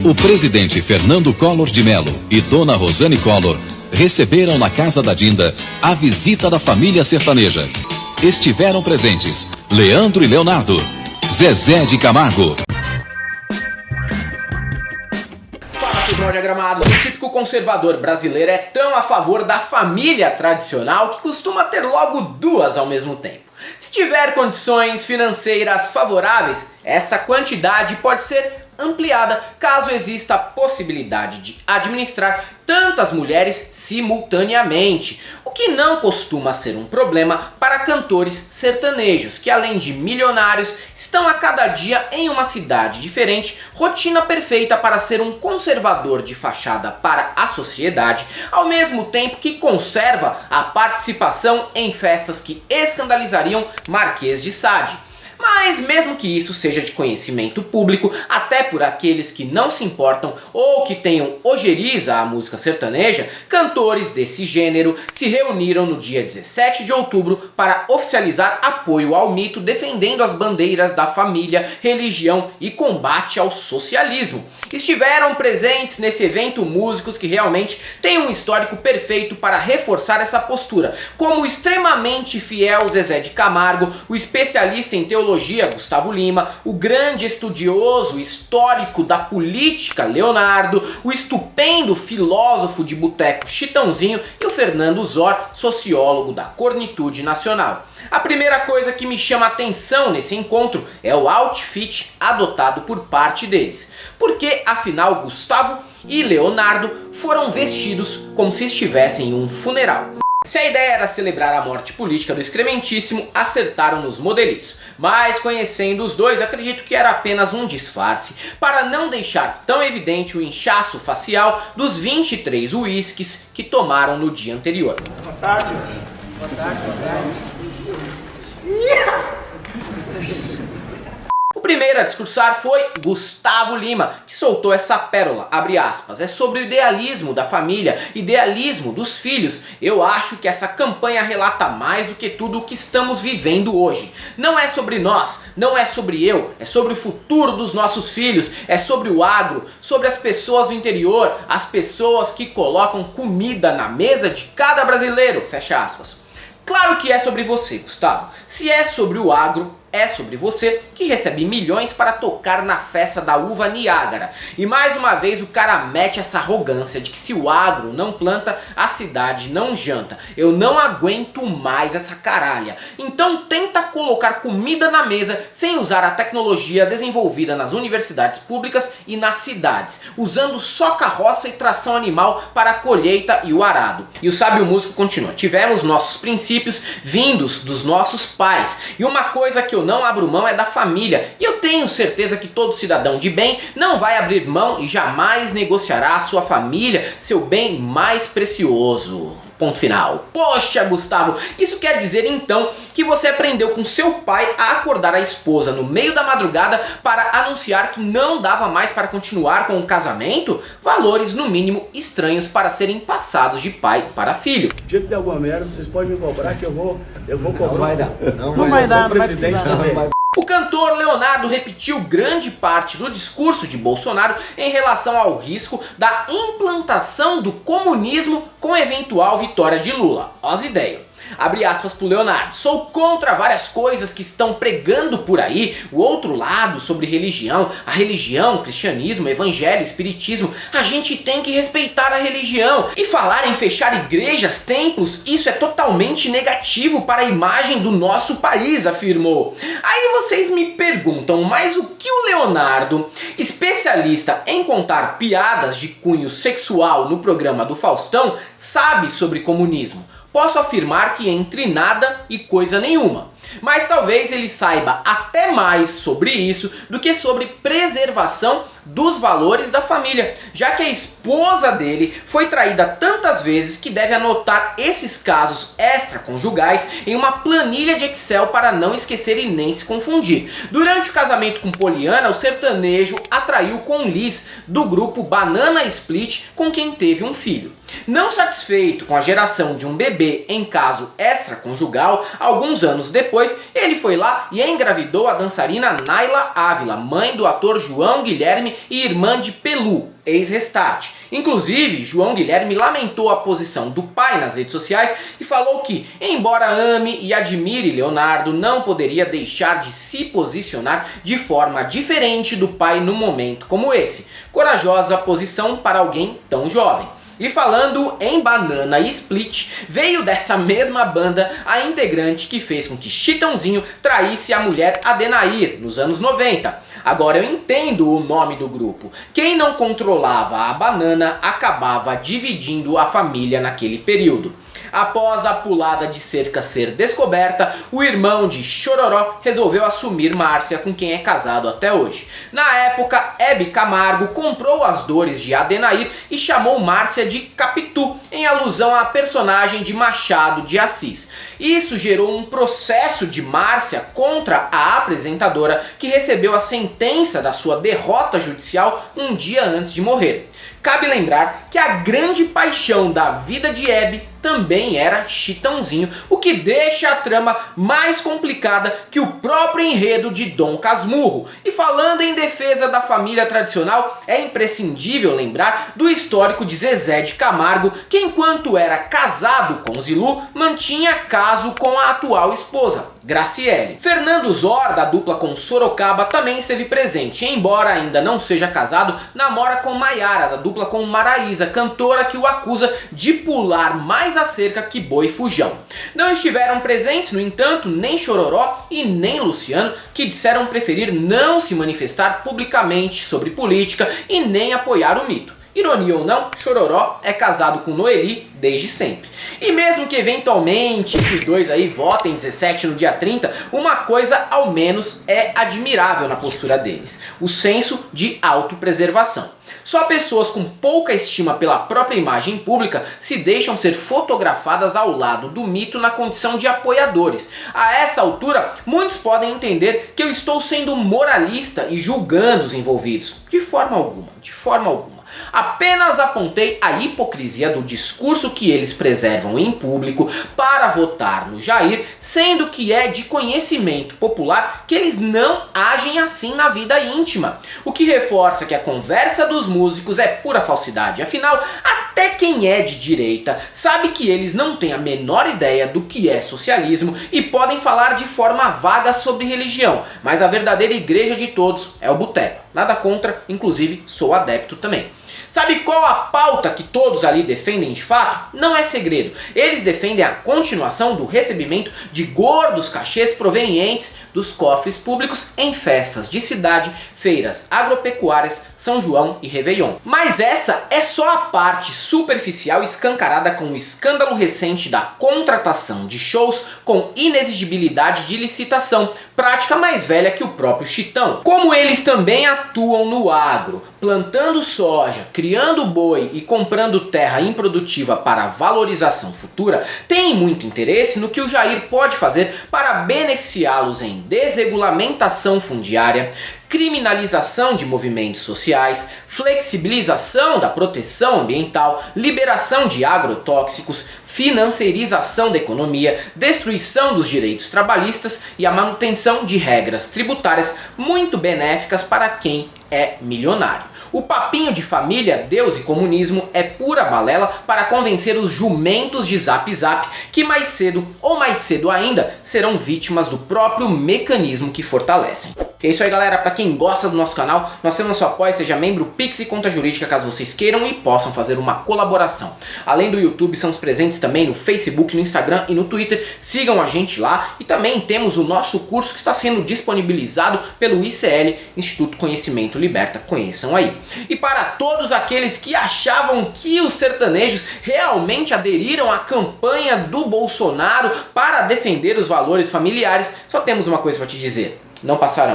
O presidente Fernando Collor de Mello e dona Rosane Collor receberam na Casa da Dinda a visita da família sertaneja. Estiveram presentes Leandro e Leonardo, Zezé de Camargo. Fala, seus mal diagramados. O típico conservador brasileiro é tão a favor da família tradicional que costuma ter logo duas ao mesmo tempo. Se tiver condições financeiras favoráveis, essa quantidade pode ser ampliada caso exista a possibilidade de administrar tantas mulheres simultaneamente, o que não costuma ser um problema para cantores sertanejos que, além de milionários, estão a cada dia em uma cidade diferente, rotina perfeita para ser um conservador de fachada para a sociedade, ao mesmo tempo que conserva a participação em festas que escandalizariam Marquês de Sade. Mas mesmo que isso seja de conhecimento público, até por aqueles que não se importam ou que tenham ojeriza à música sertaneja, cantores desse gênero se reuniram no dia 17 de outubro para oficializar apoio ao mito, defendendo as bandeiras da família, religião e combate ao socialismo. Estiveram presentes nesse evento músicos que realmente têm um histórico perfeito para reforçar essa postura, como o extremamente fiel Zezé de Camargo, o especialista em teologia Gustavo Lima, o grande estudioso histórico da política Leonardo, o estupendo filósofo de boteco Chitãozinho e o Fernando Zor, sociólogo da cornitude nacional. A primeira coisa que me chama a atenção nesse encontro é o outfit adotado por parte deles, porque afinal Gustavo e Leonardo foram vestidos como se estivessem em um funeral. Se a ideia era celebrar a morte política do excrementíssimo, acertaram nos modelitos. Mas conhecendo os dois, acredito que era apenas um disfarce, para não deixar tão evidente o inchaço facial dos 23 uísques que tomaram no dia anterior. Boa tarde. Boa tarde. O primeiro a discursar foi Gustavo Lima, que soltou essa pérola, abre aspas, é sobre o idealismo da família, idealismo dos filhos. Eu acho que essa campanha relata mais do que tudo o que estamos vivendo hoje. Não é sobre nós, não é sobre eu, é sobre o futuro dos nossos filhos, é sobre o agro, sobre as pessoas do interior, as pessoas que colocam comida na mesa de cada brasileiro, fecha aspas. Claro que é sobre você, Gustavo. Se é sobre o agro, é sobre você que recebe milhões para tocar na festa da uva Niágara. E mais uma vez o cara mete essa arrogância de que se o agro não planta, a cidade não janta. Eu não aguento mais essa caralha. Então tenta colocar comida na mesa sem usar a tecnologia desenvolvida nas universidades públicas e nas cidades, usando só carroça e tração animal para a colheita e o arado. E o sábio músico continua: tivemos nossos princípios vindos dos nossos pais. E uma coisa que eu não abro mão é da família, e eu tenho certeza que todo cidadão de bem não vai abrir mão e jamais negociará a sua família, seu bem mais precioso. Ponto final. Poxa, Gustavo, isso quer dizer então que você aprendeu com seu pai a acordar a esposa no meio da madrugada para anunciar que não dava mais para continuar com o casamento? Valores no mínimo estranhos para serem passados de pai para filho. Se der alguma merda, vocês podem me cobrar que eu vou cobrar. Não vai dar. Não vai dar. O cantor Leonardo repetiu grande parte do discurso de Bolsonaro em relação ao risco da implantação do comunismo com eventual vitória de Lula. Ó as ideias. Abre aspas pro Leonardo: sou contra várias coisas que estão pregando por aí, o outro lado sobre religião, a religião, cristianismo, evangelho, espiritismo. A gente tem que respeitar a religião. E falar em fechar igrejas, templos, isso é totalmente negativo para a imagem do nosso país, afirmou. Aí vocês me perguntam, mas o que o Leonardo, especialista em contar piadas de cunho sexual no programa do Faustão, sabe sobre comunismo? Posso afirmar que entre nada e coisa nenhuma. Mas talvez ele saiba até mais sobre isso do que sobre preservação dos valores da família, já que a esposa dele foi traída tantas vezes que deve anotar esses casos extraconjugais em uma planilha de Excel para não esquecer e nem se confundir. Durante o casamento com Poliana, o sertanejo atraiu com Liz, do grupo Banana Split, com quem teve um filho. Não satisfeito com a geração de um bebê em caso extraconjugal, alguns anos depois depois, ele foi lá e engravidou a dançarina Naila Ávila, mãe do ator João Guilherme e irmã de Pelu, ex-Restart. Inclusive, João Guilherme lamentou a posição do pai nas redes sociais e falou que, embora ame e admire Leonardo, não poderia deixar de se posicionar de forma diferente do pai num momento como esse. Corajosa posição para alguém tão jovem. E falando em Banana e Split, veio dessa mesma banda a integrante que fez com que Chitãozinho traísse a mulher Adenair nos anos 90. Agora eu entendo o nome do grupo. Quem não controlava a Banana acabava dividindo a família naquele período. Após a pulada de cerca ser descoberta, o irmão de Chororó resolveu assumir Márcia, com quem é casado até hoje. Na época, Hebe Camargo comprou as dores de Adenair e chamou Márcia de Capitu, em alusão à personagem de Machado de Assis. Isso gerou um processo de Márcia contra a apresentadora, que recebeu a sentença da sua derrota judicial um dia antes de morrer. Cabe lembrar que a grande paixão da vida de Hebe também era Chitãozinho, o que deixa a trama mais complicada que o próprio enredo de Dom Casmurro. E falando em defesa da família tradicional, é imprescindível lembrar do histórico de Zezé de Camargo, que enquanto era casado com Zilu, mantinha caso com a atual esposa, Graciele. Fernando Zor, da dupla com Sorocaba, também esteve presente, embora ainda não seja casado, namora com Maiara, da dupla com Maraísa, cantora que o acusa de pular mais a cerca que Boi Fujão. Não estiveram presentes, no entanto, nem Chororó e nem Luciano, que disseram preferir não se manifestar publicamente sobre política e nem apoiar o mito. Ironia ou não, Chororó é casado com Noeli desde sempre. E mesmo que eventualmente esses dois aí votem 17 no dia 30, uma coisa ao menos é admirável na postura deles: o senso de autopreservação. Só pessoas com pouca estima pela própria imagem pública se deixam ser fotografadas ao lado do mito na condição de apoiadores. A essa altura, muitos podem entender que eu estou sendo moralista e julgando os envolvidos. De forma alguma, de forma alguma. Apenas apontei a hipocrisia do discurso que eles preservam em público para votar no Jair, sendo que é de conhecimento popular que eles não agem assim na vida íntima. O que reforça que a conversa dos músicos é pura falsidade. Afinal, até quem é de direita sabe que eles não têm a menor ideia do que é socialismo e podem falar de forma vaga sobre religião, mas a verdadeira igreja de todos é o boteco. Nada contra, inclusive sou adepto também. Sabe qual a pauta que todos ali defendem de fato? Não é segredo. Eles defendem a continuação do recebimento de gordos cachês provenientes dos cofres públicos em festas de cidade, feiras agropecuárias, São João e Réveillon. Mas essa é só a parte superficial escancarada com o escândalo recente da contratação de shows com inexigibilidade de licitação, prática mais velha que o próprio Chitão. Como eles também atuam no agro, plantando soja, criando boi e comprando terra improdutiva para valorização futura, têm muito interesse no que o Jair pode fazer para beneficiá-los em desregulamentação fundiária, criminalização de movimentos sociais, flexibilização da proteção ambiental, liberação de agrotóxicos, financeirização da economia, destruição dos direitos trabalhistas e a manutenção de regras tributárias muito benéficas para quem é milionário. O papinho de família, Deus e comunismo é pura balela para convencer os jumentos de Zap Zap que mais cedo ou mais cedo ainda serão vítimas do próprio mecanismo que fortalecem. É isso aí, galera. Para quem gosta do nosso canal, nós temos nosso apoio, seja membro, Pix e conta jurídica caso vocês queiram e possam fazer uma colaboração. Além do YouTube, estamos presentes também no Facebook, no Instagram e no Twitter. Sigam a gente lá e também temos o nosso curso que está sendo disponibilizado pelo ICL, Instituto Conhecimento Liberta. Conheçam aí. E para todos aqueles que achavam que os sertanejos realmente aderiram à campanha do Bolsonaro para defender os valores familiares, só temos uma coisa para te dizer: não passarão.